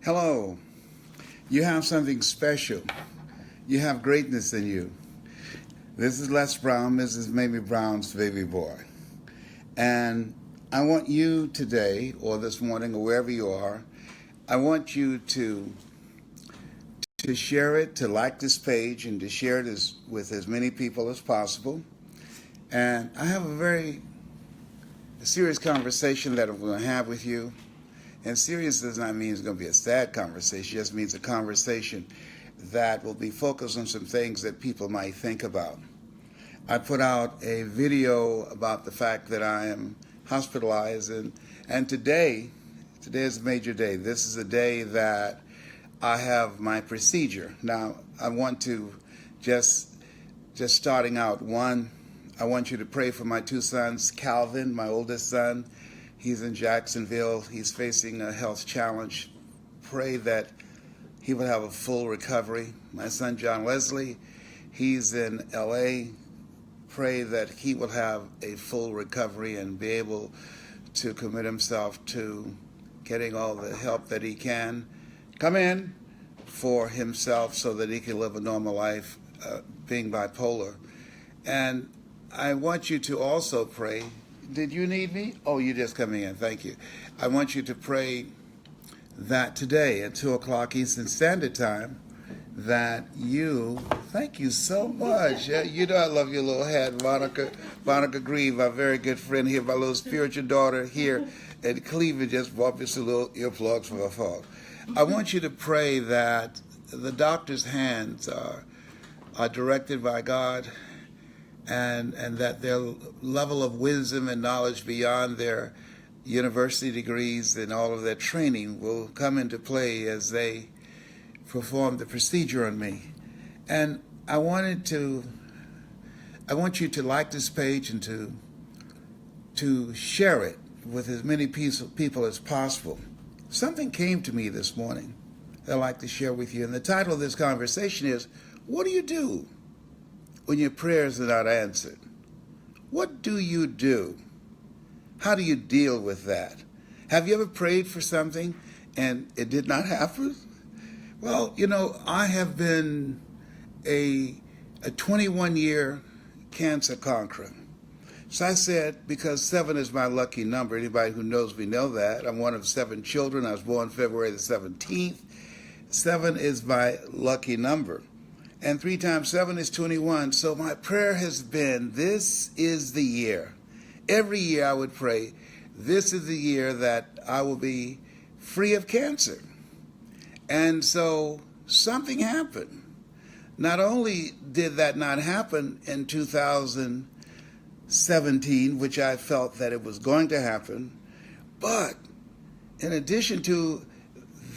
Hello. You have something special. You have greatness in you. This is Les Brown, Mrs. Mamie Brown's baby boy. And I want you today, or this morning, or wherever you are, I want you to share it, to like this page, and to share it with as many people as possible. And I have a very serious conversation that I'm going to have with you. And serious does not mean it's going to be a sad conversation. It just means a conversation that will be focused on some things that people might think about. I put out a video about the fact that I am hospitalized, and today is a major day. This is a day that I have my procedure. Now, I want to just starting out, one, I want you to pray for my two sons, Calvin, my oldest son. He's in Jacksonville. He's facing a health challenge. Pray that he will have a full recovery. My son, John Wesley, he's in LA. Pray that he will have a full recovery and be able to commit himself to getting all the help that he can come in for himself so that he can live a normal life, being bipolar. And I want you to also pray. Did you need me? Oh, you're just coming in. Thank you. I want you to pray that today at 2 o'clock Eastern Standard Time that you, thank you so much. You know I love your little hat, Monica Grieve, our very good friend here, my little spiritual daughter here in Cleveland, just bought me some little earplugs for her phone. I want you to pray that the doctor's hands are directed by God, and that their level of wisdom and knowledge beyond their university degrees and all of their training will come into play as they perform the procedure on me. And I want you to like this page and to share it with as many people as possible. Something came to me this morning that I'd like to share with you. And the title of this conversation is, what do you do when your prayers are not answered? What do you do? How do you deal with that? Have you ever prayed for something and it did not happen? Well, you know, I have been a 21-year cancer conqueror. So I said, because 7 is my lucky number, anybody who knows me know that. I'm one of 7 children. I was born February the 17th. 7 is my lucky number. And 3 times 7 is 21. So my prayer has been, this is the year. Every year I would pray, this is the year that I will be free of cancer. And so something happened. Not only did that not happen in 2017, which I felt that it was going to happen, but in addition to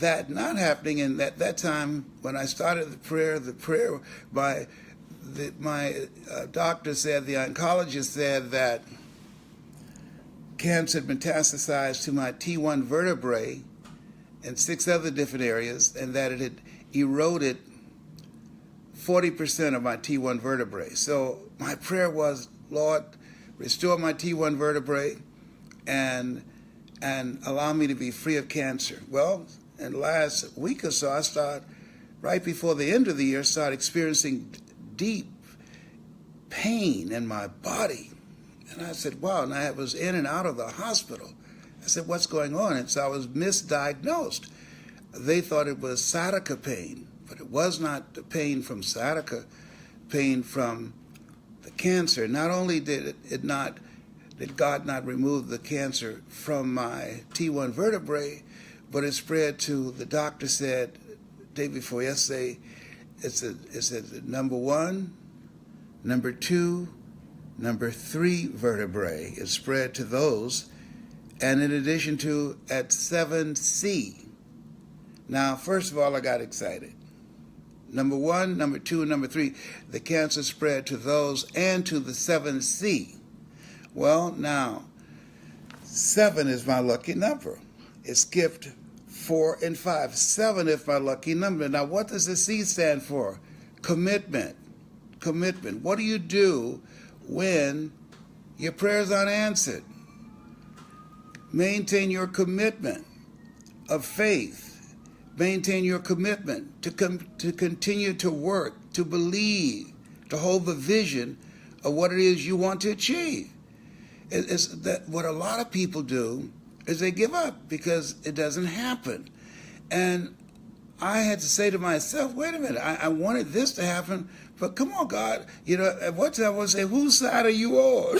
that not happening, and at that time when I started the prayer, my doctor said, the oncologist said that cancer had metastasized to my T1 vertebrae and 6 other different areas, and that it had eroded 40% of my T1 vertebrae. So my prayer was, Lord, restore my T1 vertebrae and allow me to be free of cancer. Well, in the last week or so, I started, right before the end of the year, started experiencing deep pain in my body. And I said, wow, and I was in and out of the hospital. I said, what's going on? And so I was misdiagnosed. They thought it was sciatica pain, but it was not the pain from sciatica, pain from the cancer. Not only did God not remove the cancer from my T1 vertebrae, but it spread to, the doctor said day before yesterday, it's a number 1, number 2, number 3 vertebrae. It spread to those, and in addition to at 7C. Now, first of all, I got excited. Number 1, number 2, and number 3, the cancer spread to those and to the 7C. Well, now, 7 is my lucky number. It skipped 4 and 5. 7 is my lucky number. Now, what does the C stand for? Commitment. Commitment. What do you do when your prayers aren't answered? Maintain your commitment of faith. maintain your commitment, to continue to work, to believe, to hold the vision of what it is you want to achieve. It's that what a lot of people do is they give up because it doesn't happen. And I had to say to myself, wait a minute, I wanted this to happen, but come on, God, at one time I would say, whose side are you on?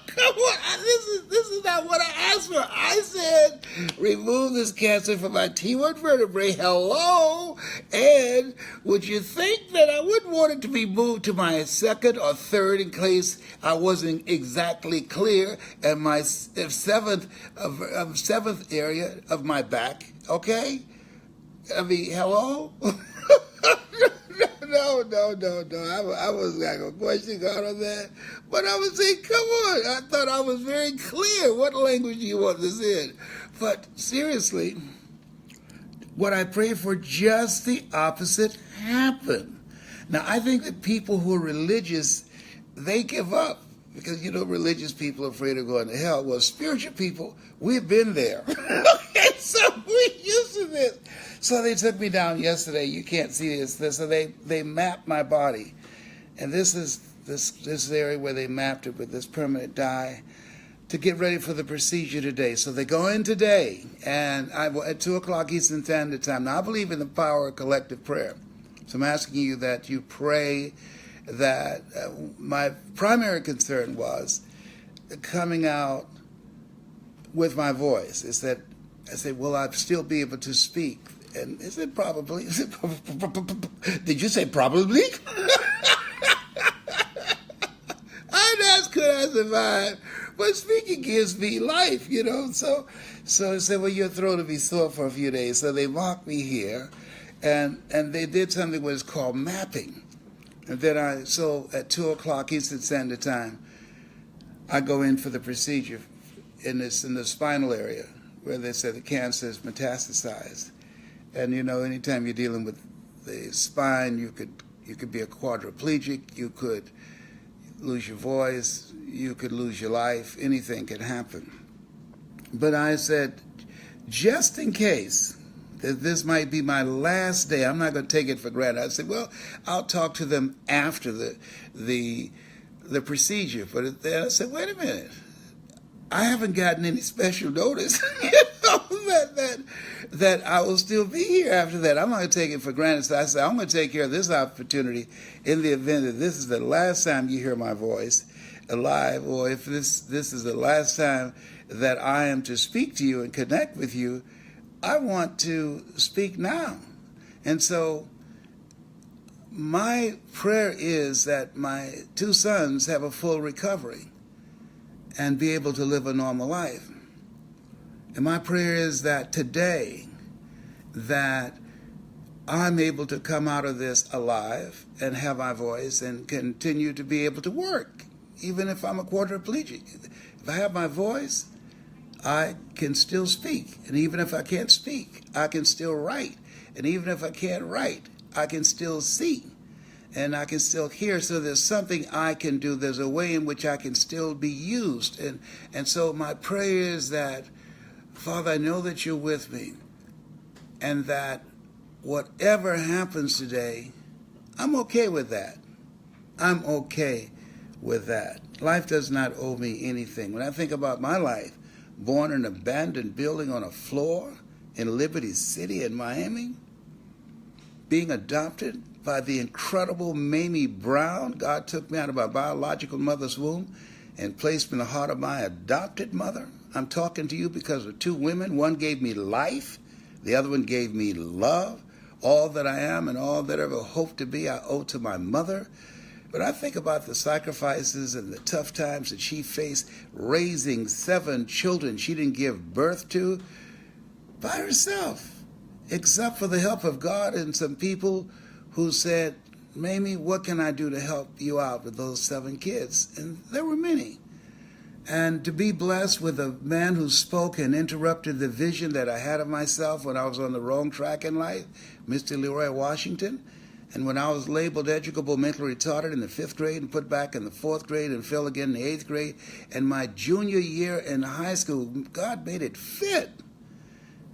Come on, this is not what I asked for. I said, remove this cancer from my T1 vertebrae. Hello. And would you think that I wouldn't want it to be moved to my second or third in case I wasn't exactly clear, and my seventh area of my back? Okay. I mean, hello. No. I was not going to question God on that. But I was saying, come on. I thought I was very clear. What language do you want this in? But seriously, what I pray for, just the opposite happened. Now, I think that people who are religious, they give up. Because, religious people are afraid of going to hell. Well, spiritual people, we've been there. So we're used to this. So they took me down yesterday. You can't see this. So they mapped my body. And this is this area where they mapped it with this permanent dye to get ready for the procedure today. So they go in today, and at 2 o'clock Eastern Standard Time. Now, I believe in the power of collective prayer. So I'm asking you that you pray that my primary concern was coming out with my voice. Is that I said, will I still be able to speak? And is it probably? Did you say probably? I'd ask, could I survive? But speaking gives me life, So I said, well, your throat will be sore for a few days. So they mocked me here, and they did something what is called mapping. And then so at 2 o'clock Eastern Standard Time, I go in for the procedure in the spinal area where they said the cancer is metastasized. And anytime you're dealing with the spine, you could be a quadriplegic, you could lose your voice, you could lose your life, anything could happen. But I said, just in case that this might be my last day, I'm not going to take it for granted. I said, well, I'll talk to them after the procedure. But then I said, wait a minute, I haven't gotten any special notice that I will still be here after that. I'm not going to take it for granted. So I said, I'm going to take care of this opportunity in the event that this is the last time you hear my voice alive, or if this is the last time that I am to speak to you and connect with you, I want to speak now. And so my prayer is that my 2 sons have a full recovery and be able to live a normal life. And my prayer is that today, that I'm able to come out of this alive and have my voice and continue to be able to work, even if I'm a quadriplegic. If I have my voice, I can still speak. And even if I can't speak, I can still write. And even if I can't write, I can still see. And I can still hear. So there's something I can do. There's a way in which I can still be used. And so my prayer is that, Father, I know that you're with me. And that whatever happens today, I'm okay with that. I'm okay with that. Life does not owe me anything. When I think about my life, born in an abandoned building on a floor in Liberty City in Miami, being adopted by the incredible Mamie Brown. God took me out of my biological mother's womb and placed me in the heart of my adopted mother. I'm talking to you because of 2 women. One gave me life. The other one gave me love. All that I am and all that I ever hope to be, I owe to my mother. But I think about the sacrifices and the tough times that she faced raising 7 children she didn't give birth to by herself, except for the help of God and some people who said, Mamie, what can I do to help you out with those 7 kids? And there were many. And to be blessed with a man who spoke and interrupted the vision that I had of myself when I was on the wrong track in life, Mr. Leroy Washington. And when I was labeled educable mentally retarded in the 5th grade and put back in the 4th grade and fell again in the 8th grade, and my junior year in high school, God made it fit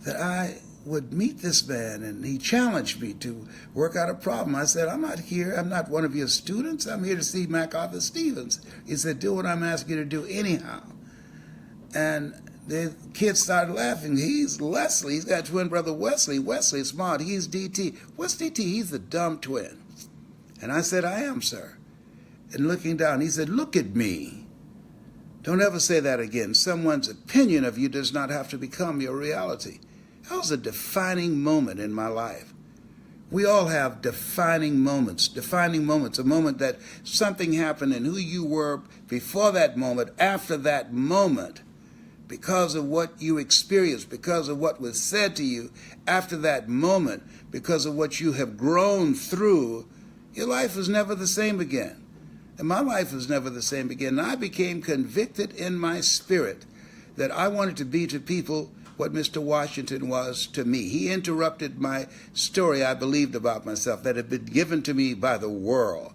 that I would meet this man, and he challenged me to work out a problem. I said, I'm not here. I'm not one of your students. I'm here to see MacArthur Stevens. He said, do what I'm asking you to do anyhow. And the kids started laughing. He's Leslie. He's got twin brother Wesley. Wesley's smart. He's DT. What's DT? He's the dumb twin. And I said, I am, sir. And looking down, he said, look at me. Don't ever say that again. Someone's opinion of you does not have to become your reality. That was a defining moment in my life. We all have defining moments, a moment that something happened and who you were before that moment, after that moment, because of what you experienced, because of what was said to you after that moment, because of what you have grown through, your life was never the same again. And my life was never the same again. And I became convicted in my spirit that I wanted to be to people what Mr. Washington was to me. He interrupted my story I believed about myself that had been given to me by the world.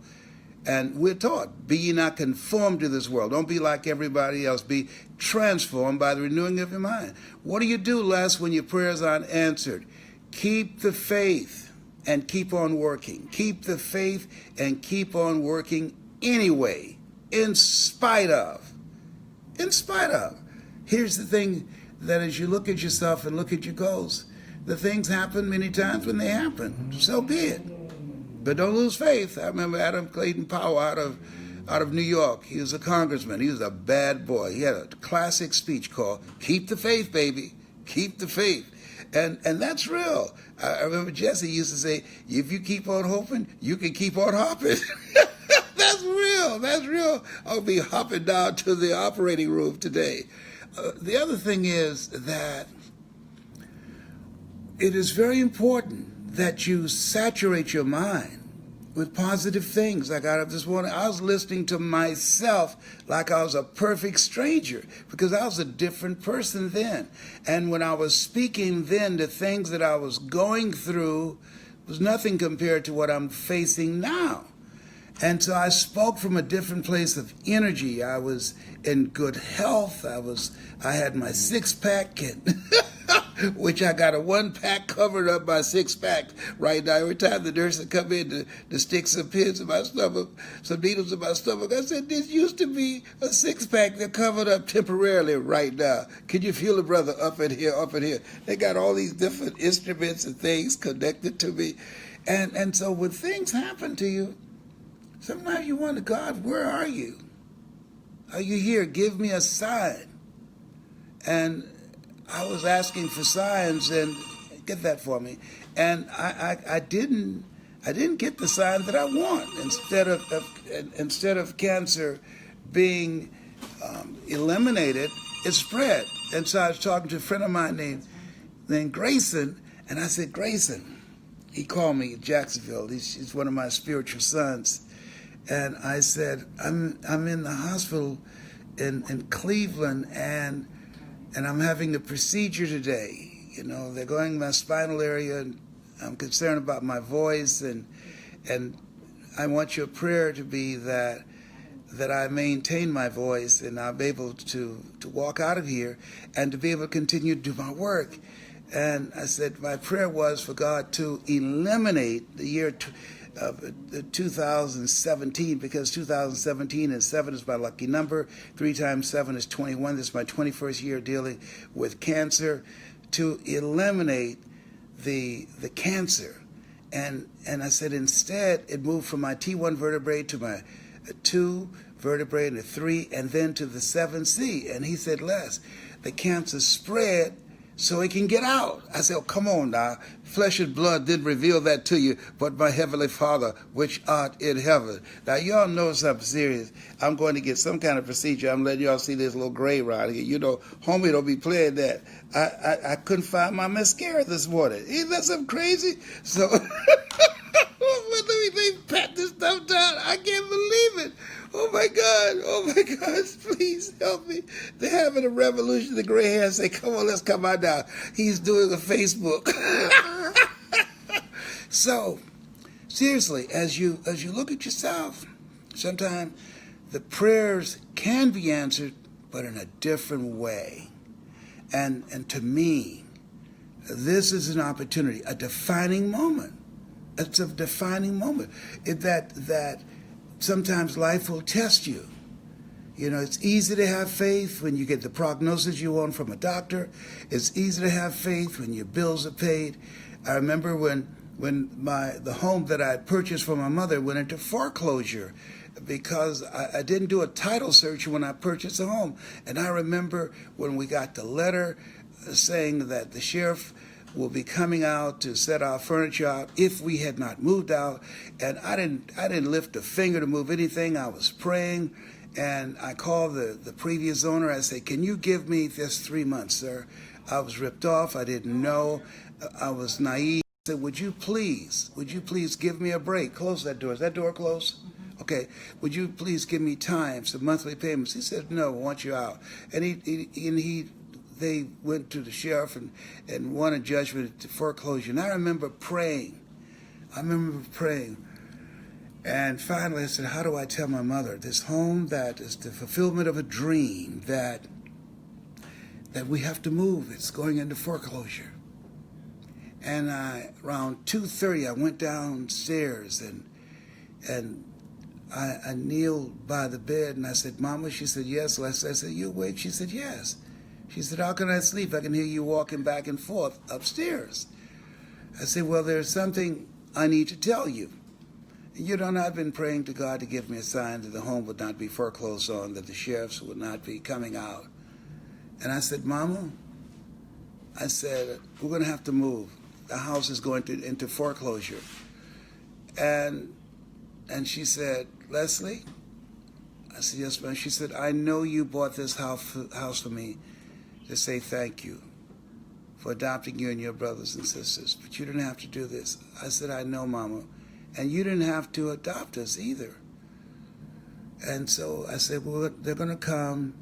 And we're taught, be ye not conformed to this world. Don't be like everybody else. Be transformed by the renewing of your mind. What do you do, Les, when your prayers aren't answered? Keep the faith and keep on working. Keep the faith and keep on working anyway, in spite of. In spite of. Here's the thing, that as you look at yourself and look at your goals, the things happen many times when they happen. So be it. But don't lose faith. I remember Adam Clayton Powell out of New York. He was a congressman. He was a bad boy. He had a classic speech called, keep the faith, baby. Keep the faith. And that's real. I remember Jesse used to say, if you keep on hoping, you can keep on hopping. That's real. That's real. I'll be hopping down to the operating room today. The other thing is that it is very important that you saturate your mind with positive things. I got up this morning, I was listening to myself like I was a perfect stranger because I was a different person then. And when I was speaking then, the things that I was going through was nothing compared to what I'm facing now. And so I spoke from a different place of energy. I was in good health. I had my six-pack, which I got a one-pack covered up by six-pack right now. Every time the nurse would come in to stick some pins in my stomach, some needles in my stomach, I said, this used to be a six-pack. They're covered up temporarily right now. Can you feel it, brother, up in here, up in here? They got all these different instruments and things connected to me. And so when things happen to you, sometimes you wonder, God, where are you? Are you here? Give me a sign. And I was asking for signs, and get that for me. And I didn't get the sign that I want. Instead of cancer being eliminated, it spread. And so I was talking to a friend of mine named Grayson, and I said, Grayson, he called me in Jacksonville. He's one of my spiritual sons. And I said, I'm in the hospital in Cleveland, and I'm having the procedure today. You know, they're going in my spinal area, and I'm concerned about my voice, and I want your prayer to be that I maintain my voice and I'll be able to walk out of here and to be able to continue to do my work. And I said my prayer was for God to eliminate the year 2017, because 2017 and 7 is my lucky number. 3 times 7 is 21. This is my 21st year dealing with cancer. To eliminate the cancer. And I said instead it moved from my T1 vertebrae to my 2 vertebrae and a 3 and then to the 7C. And he said, Les, the cancer spread so it can get out. I said, oh, come on now. Flesh and blood didn't reveal that to you, but my heavenly Father, which art in heaven. Now, y'all know something serious. I'm going to get some kind of procedure. I'm letting y'all see this little gray around here. You know, homie don't be playing that. I couldn't find my mascara this morning. Isn't that something crazy? So, let me pat this stuff down. I can't believe it. Oh my God, please help me. They're having a revolution. The gray hair say, come on, let's come on down. He's doing a Facebook. So, seriously, as you look at yourself, sometimes the prayers can be answered, but in a different way. And to me, This is an opportunity, a defining moment. It's a defining moment. That sometimes life will test you. You know, it's easy to have faith when you get the prognosis you want from a doctor. It's easy to have faith when your bills are paid. I remember when the home that I had purchased for my mother went into foreclosure because I didn't do a title search when I purchased the home. And I remember when we got the letter saying that the sheriff will be coming out to set our furniture out if we had not moved out. And I didn't lift a finger to move anything. I was praying. And I called the previous owner. I said, "Can you give me this 3 months, sir?" I was ripped off. I didn't know. I was naive. I said, would you please give me a break? Close that door. Is that door closed? Okay. Would you please give me time, some monthly payments? He said, "No, I want you out." And they went to the sheriff and won a judgment to foreclosure. And I remember praying. And finally, I said, how do I tell my mother this home that is the fulfillment of a dream that we have to move? It's going into foreclosure. And around 2:30, I went downstairs and I kneeled by the bed and I said, "Mama," she said, "Yes." I said, "You awake?" She said, "Yes." She said, "How can I sleep? I can hear you walking back and forth upstairs." I said, "Well, there's something I need to tell you. You know, I've been praying to God to give me a sign that the home would not be foreclosed on, that the sheriffs would not be coming out." And I said, "Mama," I said, "we're going to have to move. The house is going into foreclosure." And she said, "Leslie?" I said, "Yes, ma'am." She said, "I know you bought this house for me to say thank you for adopting you and your brothers and sisters, but you didn't have to do this." I said, "I know, Mama. And you didn't have to adopt us either." And so I said, "Well, they're going to come,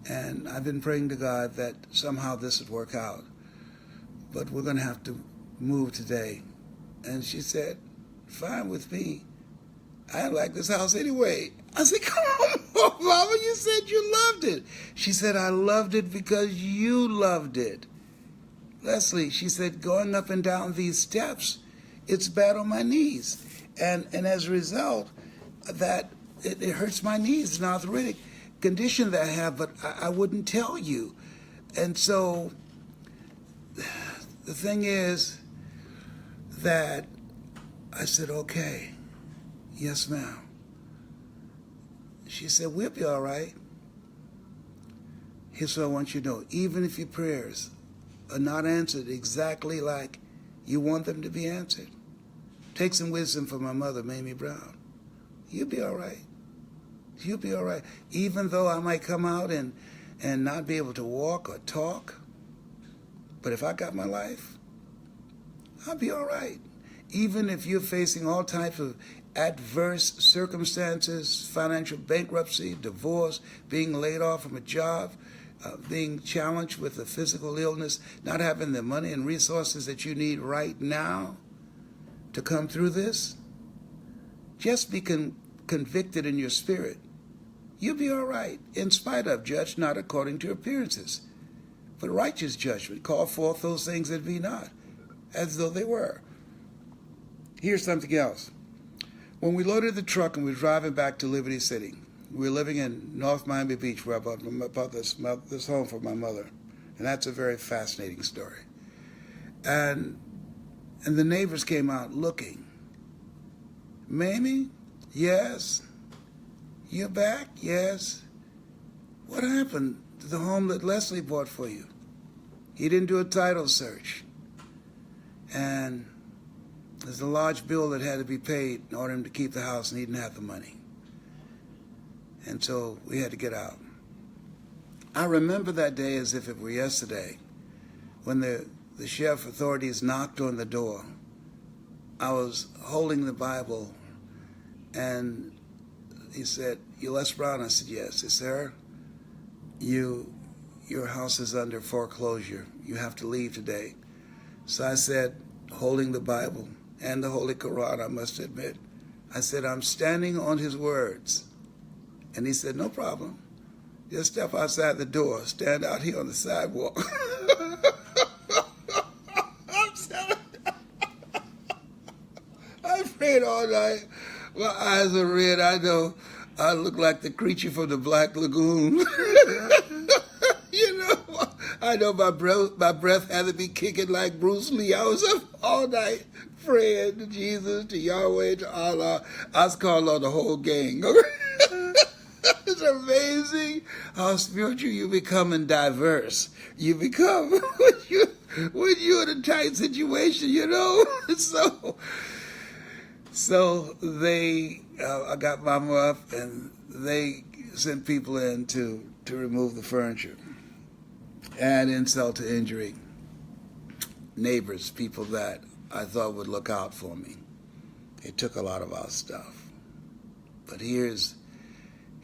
and I've been praying to God that somehow this would work out, but we're going to have to move today." And she said, "Fine with me. I like this house anyway." I said, "Come on, Mama, you said you loved it." She said, "I loved it because you loved it." Leslie, she said, "going up and down these steps, it's bad on my knees. And as a result, that it hurts my knees. It's an arthritic condition that I have, but I wouldn't tell you." And so the thing is that I said, "Okay, yes, ma'am." She said, "We'll be all right. Here's what I want you to know. Even if your prayers are not answered exactly like you want them to be answered, take some wisdom from my mother, Mamie Brown. You'll be all right. You'll be all right. Even though I might come out and not be able to walk or talk, but if I got my life, I'll be all right. Even if you're facing all types of adverse circumstances, financial bankruptcy, divorce, being laid off from a job, being challenged with a physical illness, not having the money and resources that you need right now to come through this, just be convicted in your spirit. You'll be all right, in spite of, judge not according to appearances, but righteous judgment. Call forth those things that be not, as though they were. Here's something else. When we loaded the truck and we were driving back to Liberty City, we were living in North Miami Beach where I bought this home for my mother. And that's a very fascinating story. And the neighbors came out looking. "Mamie? Yes. You're back? Yes. What happened to the home that Leslie bought for you? He didn't do a title search. And there's a large bill that had to be paid in order to keep the house, and he didn't have the money. And so we had to get out." I remember that day as if it were yesterday, when the sheriff authorities knocked on the door. I was holding the Bible, and he said, "You Les Brown?" I said, "Yes." He said, "Sir, your house is under foreclosure. You have to leave today." So I said, holding the Bible and the Holy Quran, I must admit, I said, "I'm standing on his words." And he said, "No problem. Just step outside the door. Stand out here on the sidewalk." all night. My eyes are red. I know I look like the creature from the Black Lagoon. You know, I know my breath had to be kicking like Bruce Lee. I was up all night praying to Jesus, to Yahweh, to Allah. I was calling on the whole gang. It's amazing how spiritual you become and diverse. You become when you're in a tight situation, you know. So they, I got Mama up, and they sent people in to remove the furniture. And insult to injury, neighbors, people that I thought would look out for me. They took a lot of our stuff. But here's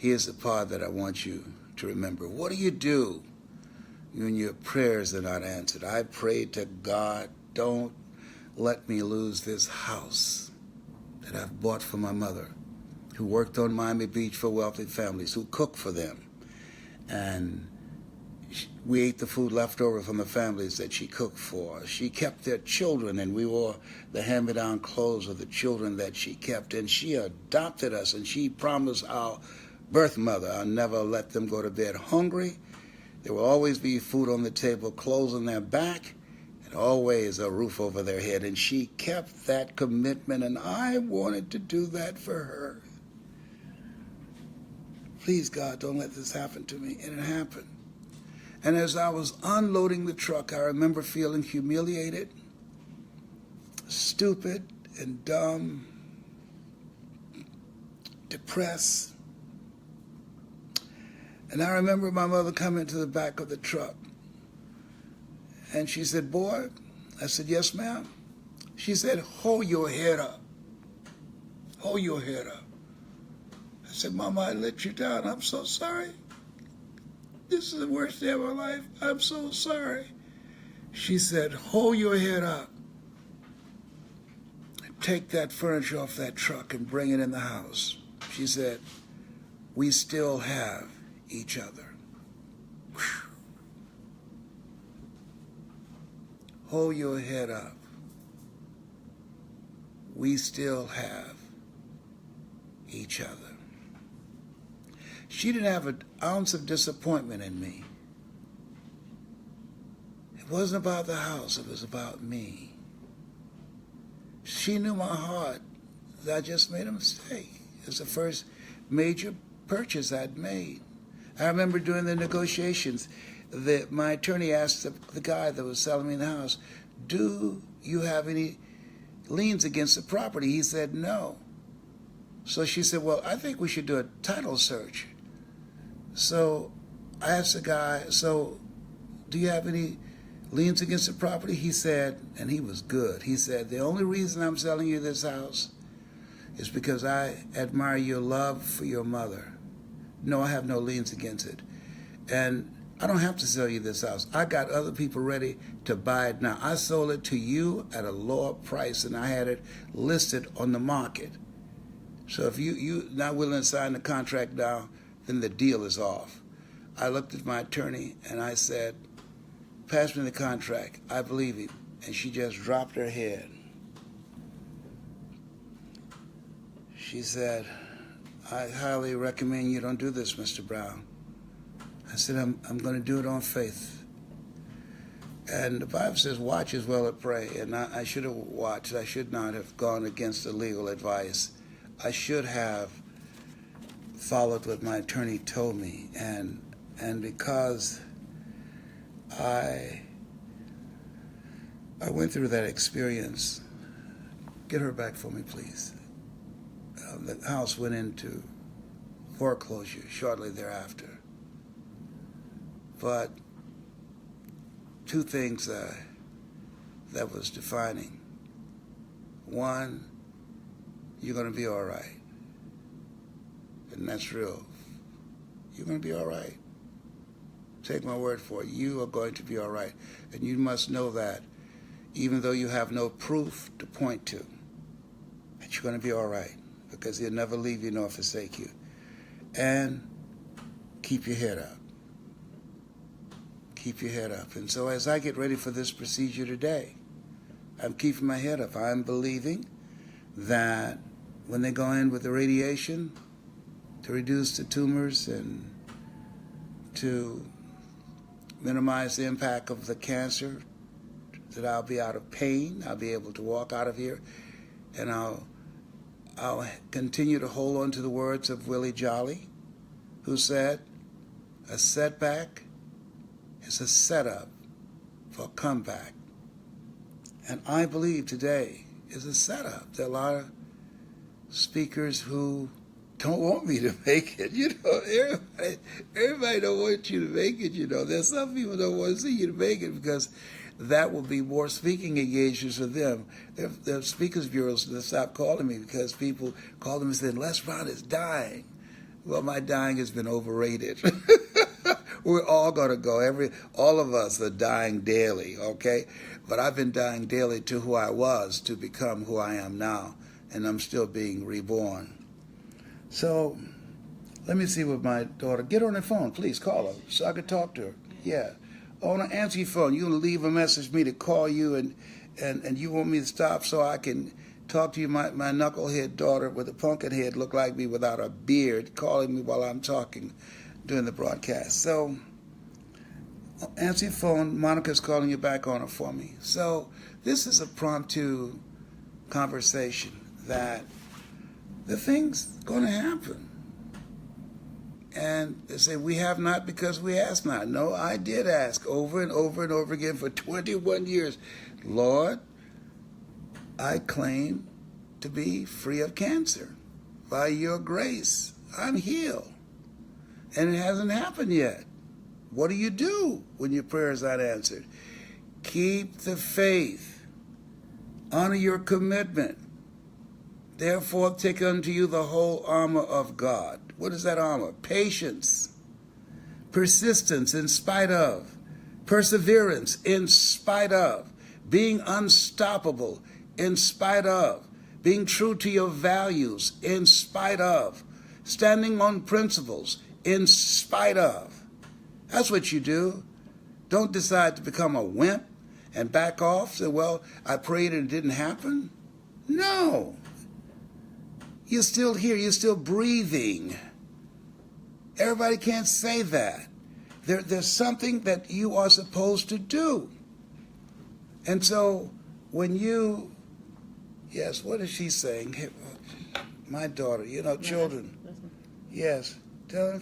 the part that I want you to remember. What do when your prayers are not answered? I prayed to God, don't let me lose this house that I've bought for my mother, who worked on Miami Beach for wealthy families, who cooked for them. And we ate the food left over from the families that she cooked for. She kept their children, and we wore the hand-me-down clothes of the children that she kept. And she adopted us, and she promised our birth mother, I'll never let them go to bed hungry. There will always be food on the table, clothes on their back, and always a roof over their head. And she kept that commitment, and I wanted to do that for her. Please, God, don't let this happen to me. And it happened. And as I was unloading the truck, I remember feeling humiliated, stupid and dumb, depressed. And I remember my mother coming to the back of the truck. And she said, "Boy," I said, "Yes, ma'am." She said, "Hold your head up. Hold your head up." I said, "Mama, I let you down. I'm so sorry. This is the worst day of my life. I'm so sorry." She said, "Hold your head up. Take that furniture off that truck and bring it in the house." She said, "We still have each other." Whew. Hold your head up. We still have each other. She didn't have an ounce of disappointment in me. It wasn't about the house, it was about me. She knew my heart, that I just made a mistake. It was the first major purchase I'd made. I remember during the negotiations, my attorney asked the guy that was selling me the house, "Do you have any liens against the property?" He said no. So she said, "Well, I think we should do a title search." So I asked the guy, "So do you have any liens against the property?" He said, and he was good, he said, "The only reason I'm selling you this house is because I admire your love for your mother. No, I have no liens against it. And I don't have to sell you this house. I got other people ready to buy it now. I sold it to you at a lower price than I had it listed on the market. So if you're not willing to sign the contract now, then the deal is off." I looked at my attorney and I said, "Pass me the contract. I believe him." And she just dropped her head. She said, "I highly recommend you don't do this, Mr. Brown." I said, I'm going to do it on faith. And the Bible says, watch as well as pray. And I should have watched. I should not have gone against the legal advice. I should have followed what my attorney told me. And because I went through that experience, get her back for me, please. The house went into foreclosure shortly thereafter. But two things that was defining. One, you're going to be all right. And that's real. You're going to be all right. Take my word for it. You are going to be all right. And you must know that, even though you have no proof to point to, that you're going to be all right, because he'll never leave you nor forsake you. And keep your head up. Keep your head up. And so as I get ready for this procedure today, I'm keeping my head up. I'm believing that when they go in with the radiation to reduce the tumors and to minimize the impact of the cancer, that I'll be out of pain. I'll be able to walk out of here, and I'll continue to hold on to the words of Willie Jolly, who said, a setback is a setup for a comeback. And I believe today is a setup. There are a lot of speakers who don't want me to make it. You know, everybody don't want you to make it, you know. There's some people don't want to see you to make it because that will be more speaking engagements for them. The speakers bureaus that stop calling me because people call them and say, Les Brown is dying. Well, my dying has been overrated. We're all going to go. All of us are dying daily, okay? But I've been dying daily to who I was to become who I am now, and I'm still being reborn. So let me see what my daughter, get on the phone, please call her so I can talk to her. Yeah. On an answer phone, you want to leave a message for me to call you, and you want me to stop so I can talk to you. My knucklehead daughter with a pumpkin head look like me without a beard calling me while I'm talking during the broadcast. So answer your phone. Monica's calling you back on it for me. So this is a promptu conversation that the thing's going to happen. And they say, we have not because we ask not. No, I did ask over and over and over again for 21 years. Lord, I claim to be free of cancer. By your grace, I'm healed. And it hasn't happened yet. What do you do when your prayer is not answered? Keep the faith. Honor your commitment. Therefore, take unto you the whole armor of God. What is that armor? Patience, persistence in spite of, perseverance in spite of, being unstoppable in spite of, being true to your values in spite of, standing on principles in spite of. That's what you do. Don't decide to become a wimp and back off. Say, well, I prayed and it didn't happen. No. You're still here. You're still breathing. Everybody can't say that. There's something that you are supposed to do. And so when you, yes, what is she saying? My daughter, you know, children. Yes. Tell her.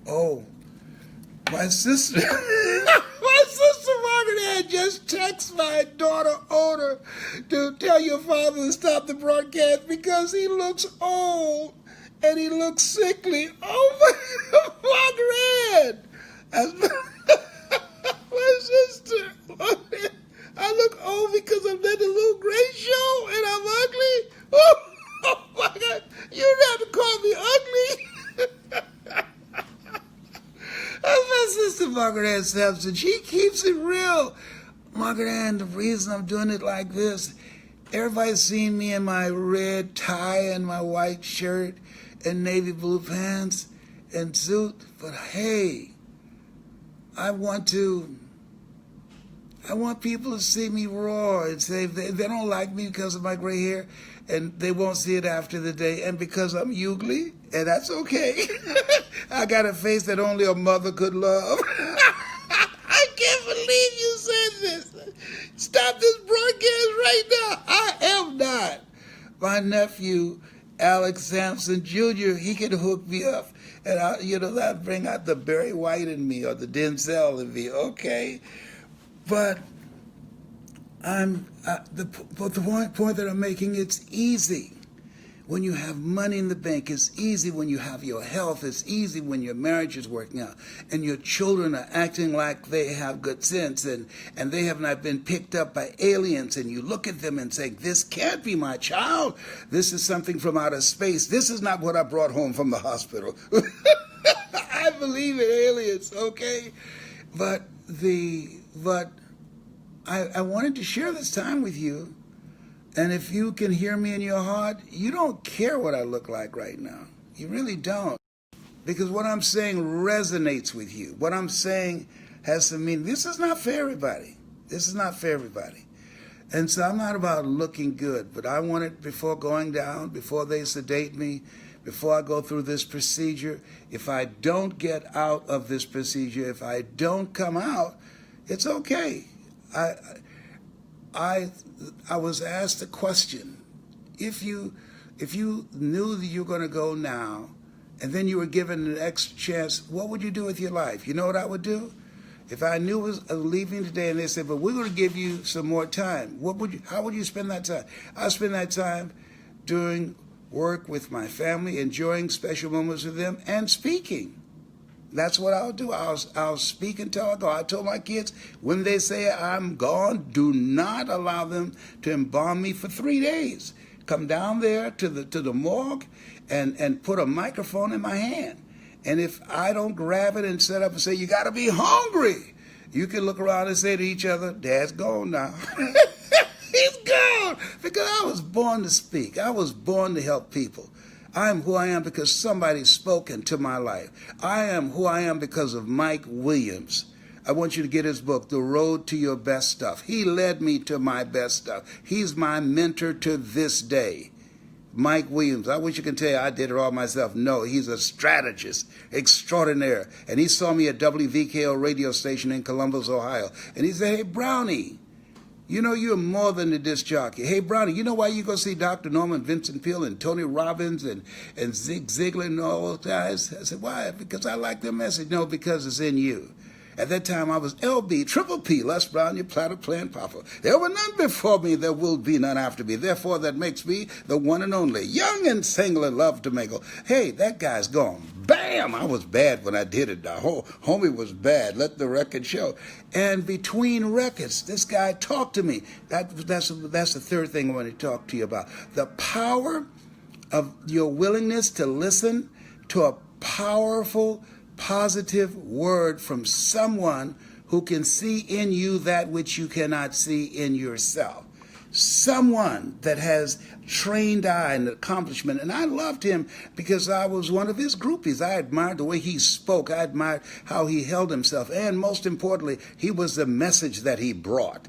Oh, my sister. My sister Margaret had just texted my daughter Ona to tell your father to stop the broadcast because he looks old and he looks sickly. Oh, Margaret! My sister. I look old because I'm at the Lou Gray show and I'm ugly. Oh my God! You don't have to call me ugly. That's my sister Margaret Ann Sampson. She keeps it real. Margaret Ann, the reason I'm doing it like this, everybody's seen me in my red tie and my white shirt and navy blue pants and suit, but hey, I want people to see me roar and say they don't like me because of my gray hair, and they won't see it after the day, and because I'm ugly, and that's okay. I got a face that only a mother could love. I can't believe you said this. Stop this broadcast right now. I am not. My nephew, Alex Sampson Jr., he can hook me up. And that'll bring out the Barry White in me or the Denzel in me, okay? But the point that I'm making, it's easy when you have money in the bank. It's easy when you have your health. It's easy when your marriage is working out and your children are acting like they have good sense and they have not been picked up by aliens, and you look at them and say, this can't be my child. This is something from outer space. This is not what I brought home from the hospital. I believe in aliens, okay? But I wanted to share this time with you. And if you can hear me in your heart, you don't care what I look like right now. You really don't. Because what I'm saying resonates with you. What I'm saying has some meaning. This is not for everybody. This is not for everybody. And so I'm not about looking good, but I want it before going down, before they sedate me, before I go through this procedure. If I don't get out of this procedure, if I don't come out, it's okay. I was asked a question. If you knew that you were going to go now, and then you were given an extra chance, what would you do with your life? You know what I would do? If I knew I was leaving today and they said, but we're going to give you some more time, how would you spend that time? I'd spend that time doing work with my family, enjoying special moments with them, and speaking. That's what I'll do. I'll speak until I go. I told my kids, when they say I'm gone, do not allow them to embalm me for 3 days. Come down there to the morgue and put a microphone in my hand. And if I don't grab it and set up and say, you got to be hungry, you can look around and say to each other, Dad's gone now. He's gone. Because I was born to speak. I was born to help people. I am who I am because somebody spoke into my life. I am who I am because of Mike Williams. I want you to get his book, The Road to Your Best Stuff. He led me to my best stuff. He's my mentor to this day. Mike Williams. I wish you could tell you I did it all myself. No, he's a strategist extraordinaire. And he saw me at WVKO radio station in Columbus, Ohio. And he said, hey, Brownie, you know you're more than a disc jockey. Hey, Brownie, you know why you go see Dr. Norman Vincent Peale and Tony Robbins and Zig Ziglar and all those guys? I said, why? Because I like their message. No, because it's in you. At that time, I was LB, Triple P, Les Brown, your platter playing papa. There were none before me, there will be none after me. Therefore, that makes me the one and only, young and single and love to mingle. Hey, that guy's gone. Bam! I was bad when I did it. The whole homie was bad. Let the record show. And between records, this guy talked to me. That's the third thing I want to talk to you about. The power of your willingness to listen to a powerful, positive word from someone who can see in you that which you cannot see in yourself. Someone that has trained eye and accomplishment. And I loved him because I was one of his groupies. I admired the way he spoke. I admired how he held himself. And most importantly, he was the message that he brought.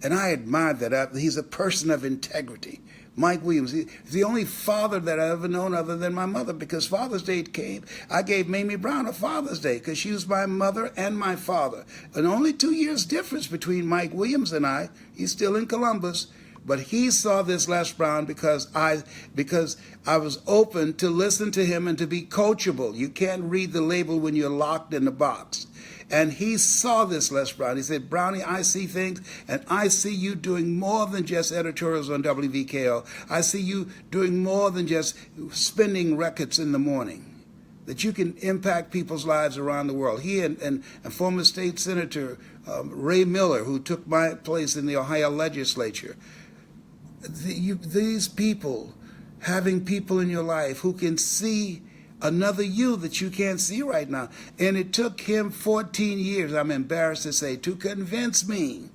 And I admired that. He's a person of integrity. Mike Williams, he's the only father that I've ever known other than my mother, because Father's Day came. I gave Mamie Brown a Father's Day because she was my mother and my father. And only 2 years difference between Mike Williams and I. He's still in Columbus. But he saw this Les Brown because I was open to listen to him and to be coachable. You can't read the label when you're locked in the box. And he saw this, Les Brown. He said, Brownie, I see things, and I see you doing more than just editorials on WVKO. I see you doing more than just spinning records in the morning, that you can impact people's lives around the world. He and former state senator Ray Miller, who took my place in the Ohio legislature, these people, having people in your life who can see another you that you can't see right now. And it took him 14 years, I'm embarrassed to say, to convince me,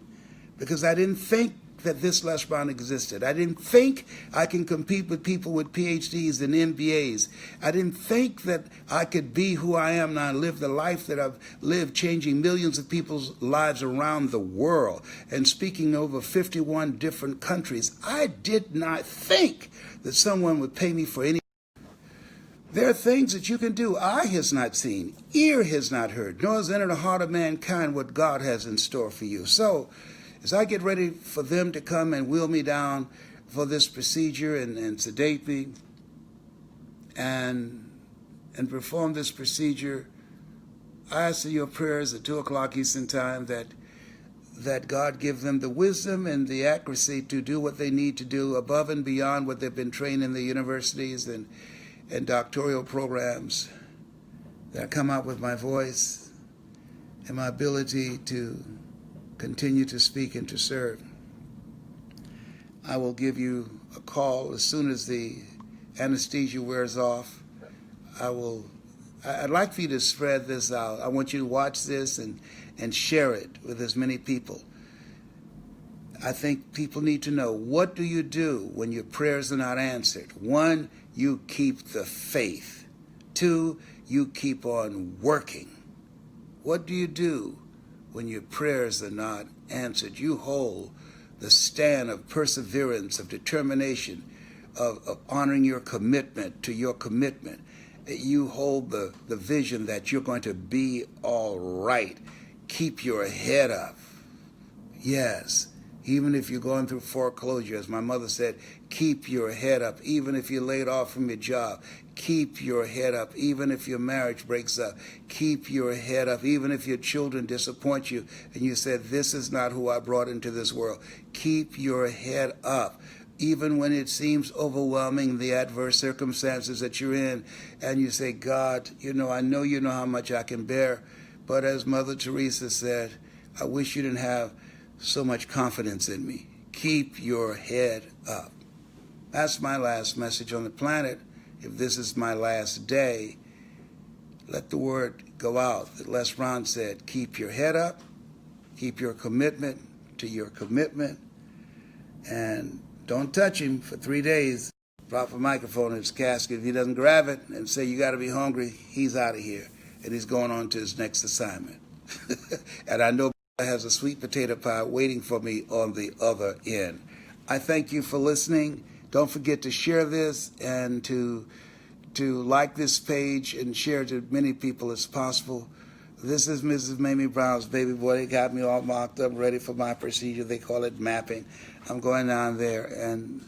because I didn't think that this Les Brown existed. I didn't think I can compete with people with PhDs and MBAs. I didn't think that I could be who I am now and live the life that I've lived, changing millions of people's lives around the world and speaking over 51 different countries. I did not think that someone would pay me for any. There are things that you can do eye has not seen, ear has not heard, nor has entered the heart of mankind what God has in store for you. So, as I get ready for them to come and wheel me down for this procedure and sedate me and perform this procedure, I ask in your prayers at 2 o'clock Eastern Time that God give them the wisdom and the accuracy to do what they need to do above and beyond what they've been trained in the universities and doctoral programs, that I come out with my voice and my ability to continue to speak and to serve. I will give you a call as soon as the anesthesia wears off. I'd like for you to spread this out. I want you to watch this and share it with as many people. I think people need to know, what do you do when your prayers are not answered? 1, you keep the faith. 2, you keep on working. What do you do when your prayers are not answered? You hold the stand of perseverance, of determination, of honoring your commitment to your commitment. You hold the vision that you're going to be all right. Keep your head up. Yes. Even if you're going through foreclosure, as my mother said, keep your head up. Even if you're laid off from your job, keep your head up. Even if your marriage breaks up, keep your head up. Even if your children disappoint you and you said, this is not who I brought into this world, keep your head up. Even when it seems overwhelming, the adverse circumstances that you're in, and you say, God, I know you know how much I can bear, but as Mother Teresa said, I wish you didn't have so much confidence in me. Keep your head up. That's my last message on the planet. If this is my last day, let the word go out that Les Brown said, keep your head up, keep your commitment to your commitment, and don't touch him for 3 days. Drop a microphone in his casket. If he doesn't grab it and say, you got to be hungry, he's out of here. And he's going on to his next assignment. And I know has a sweet potato pie waiting for me on the other end. I thank you for listening. Don't forget to share this and to like this page and share it to as many people as possible. This is Mrs. Mamie Brown's baby boy. They got me all mocked up, ready for my procedure. They call it mapping. I'm going down there, and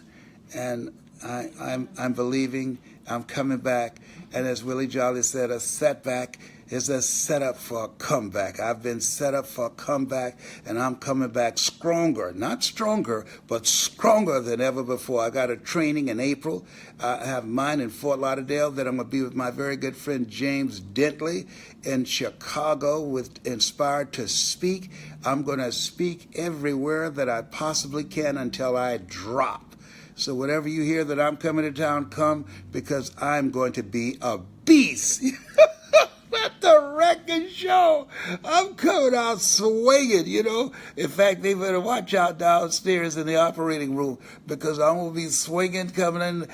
I'm believing. I'm coming back. And as Willie Jolly said, a setback is a setup for a comeback. I've been set up for a comeback, and I'm coming back stronger. Not stronger, but stronger than ever before. I got a training in April. I have mine in Fort Lauderdale. Then I'm going to be with my very good friend James Dentley in Chicago with Inspired to Speak. I'm going to speak everywhere that I possibly can until I drop. So whatever you hear that I'm coming to town, come, because I'm going to be a beast. At the record show, I'm coming out swinging, In fact, they better watch out downstairs in the operating room, because I'm going to be swinging, coming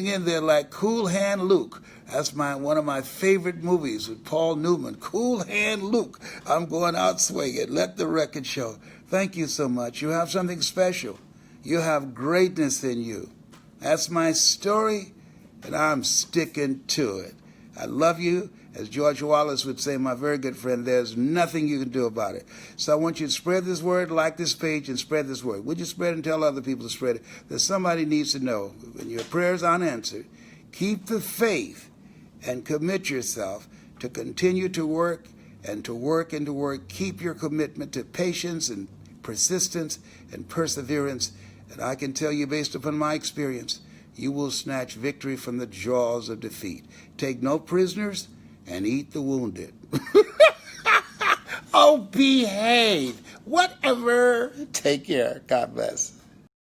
in there like Cool Hand Luke. That's one of my favorite movies with Paul Newman, Cool Hand Luke. I'm going out swinging. Let the record show. Thank you so much. You have something special. You have greatness in you. That's my story, and I'm sticking to it. I love you. As George Wallace would say, my very good friend, there's nothing you can do about it. So I want you to spread this word, like this page, and spread this word. Would you spread it and tell other people to spread it? That somebody needs to know when your prayers aren't answered, keep the faith and commit yourself to continue to work and to work and to work. Keep your commitment to patience and persistence and perseverance. And I can tell you, based upon my experience, you will snatch victory from the jaws of defeat. Take no prisoners and eat the wounded. Oh, behave. Whatever. Take care. God bless.